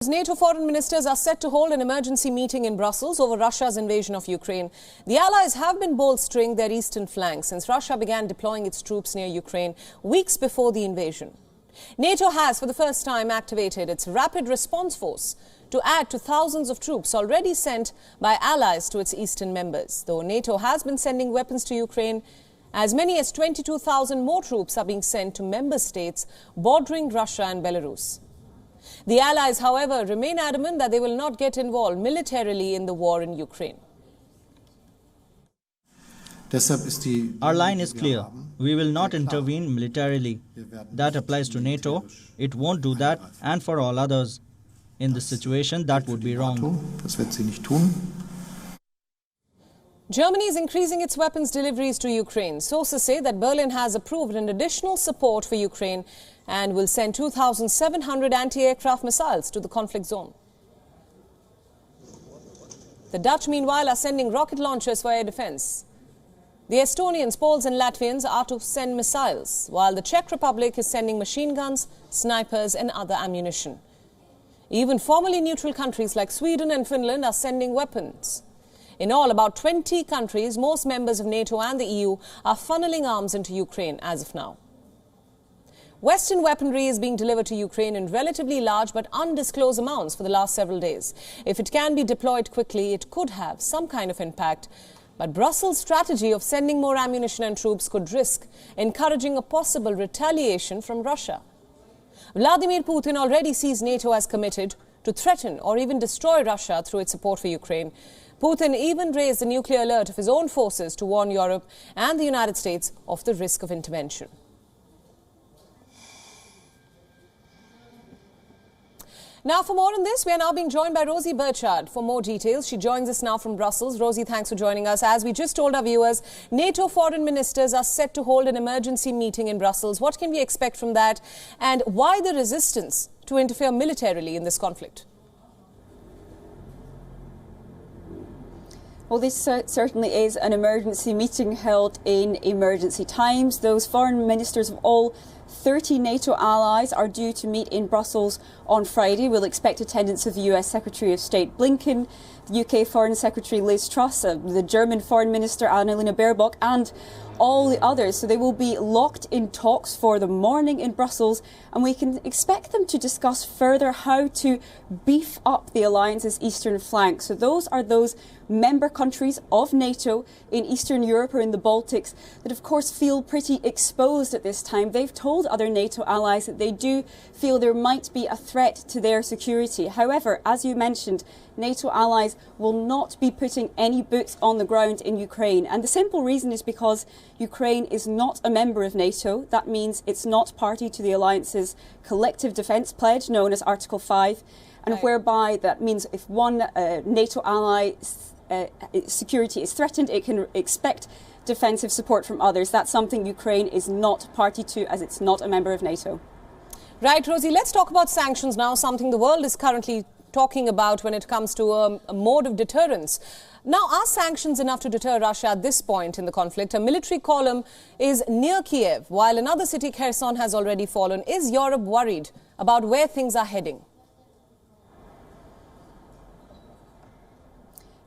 NATO foreign ministers are set to hold an emergency meeting in Brussels over Russia's invasion of Ukraine. The allies have been bolstering their eastern flank since Russia began deploying its troops near Ukraine weeks before the invasion. NATO has, for the first time, activated its rapid response force to add to thousands of troops already sent by allies to its eastern members. Though NATO has been sending weapons to Ukraine, as many as 22,000 more troops are being sent to member states bordering Russia and Belarus. The allies, however, remain adamant that they will not get involved militarily in the war in Ukraine. Our line is clear. We will not intervene militarily. That applies to NATO. It won't do that, and for all others. In this situation, that would be wrong. Germany is increasing its weapons deliveries to Ukraine. Sources say that Berlin has approved an additional support for Ukraine and will send 2,700 anti-aircraft missiles to the conflict zone. The Dutch, meanwhile, are sending rocket launchers for air defense. The Estonians, Poles and Latvians are to send missiles, while the Czech Republic is sending machine guns, snipers and other ammunition. Even formerly neutral countries like Sweden and Finland are sending weapons. In all, about 20 countries, most members of NATO and the EU, are funneling arms into Ukraine as of now. Western weaponry is being delivered to Ukraine in relatively large but undisclosed amounts for the last several days. If it can be deployed quickly, it could have some kind of impact. But Brussels' strategy of sending more ammunition and troops could risk encouraging a possible retaliation from Russia. Vladimir Putin already sees NATO as committed to threaten or even destroy Russia through its support for Ukraine. Putin even raised the nuclear alert of his own forces to warn Europe and the United States of the risk of intervention. Now, for more on this, we are now being joined by Rosie Burchard for more details. She joins us now from Brussels. Rosie, thanks for joining us. As we just told our viewers, NATO foreign ministers are set to hold an emergency meeting in Brussels. What can we expect from that? And why the resistance to interfere militarily in this conflict? Well, this certainly is an emergency meeting held in emergency times. Those foreign ministers of all 30 NATO allies are due to meet in Brussels on Friday. We'll expect attendance of the US Secretary of State Blinken, the UK Foreign Secretary Liz Truss, the German Foreign Minister Annalena Baerbock and all the others. So they will be locked in talks for the morning in Brussels, and we can expect them to discuss further how to beef up the alliance's eastern flank. So those are those member countries of NATO in Eastern Europe or in the Baltics that of course feel pretty exposed at this time. They've told other NATO allies that they do feel there might be a threat to their security. However, as you mentioned, NATO allies will not be putting any boots on the ground in Ukraine. And the simple reason is because Ukraine is not a member of NATO. That means it's not party to the alliance's collective defence pledge, known as Article 5, and whereby that means if one NATO ally security is threatened, it can expect defensive support from others. That's something Ukraine is not party to, as it's not a member of NATO. Right, Rosie, let's talk about sanctions now, something the world is currently talking about when it comes to a mode of deterrence. Now, are sanctions enough to deter Russia at this point in the conflict? A military column is near Kiev, while another city, Kherson, has already fallen. Is Europe worried about where things are heading?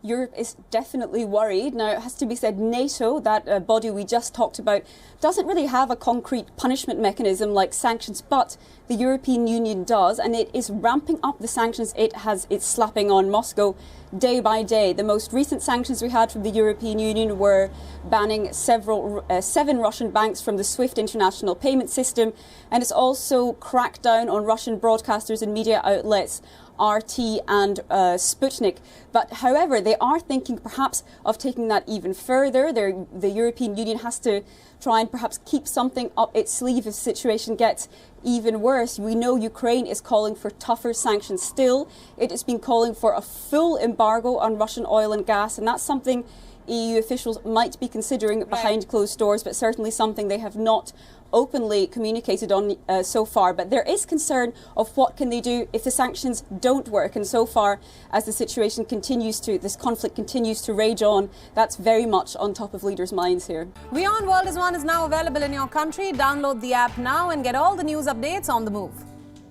Europe is definitely worried. Now, it has to be said, NATO, that body we just talked about, doesn't really have a concrete punishment mechanism like sanctions, but the European Union does, and it is ramping up the sanctions it's slapping on Moscow day by day. The most recent sanctions we had from the European Union were banning 7 Russian banks from the SWIFT international payment system, and it's also cracked down on Russian broadcasters and media outlets RT and Sputnik. But however, they are thinking perhaps of taking that even further. The European Union has to try and perhaps keep something up its sleeve if the situation gets even worse. We know Ukraine is calling for tougher sanctions still. It has been calling for a full embargo on Russian oil and gas, and that's something EU officials might be considering behind closed doors, but certainly something they have not openly communicated on so far. But there is concern of what can they do if the sanctions don't work. And so far, as the situation continues this conflict continues to rage on, that's very much on top of leaders' minds here. WION World is now available in your country. Download the app now and get all the news updates on the move.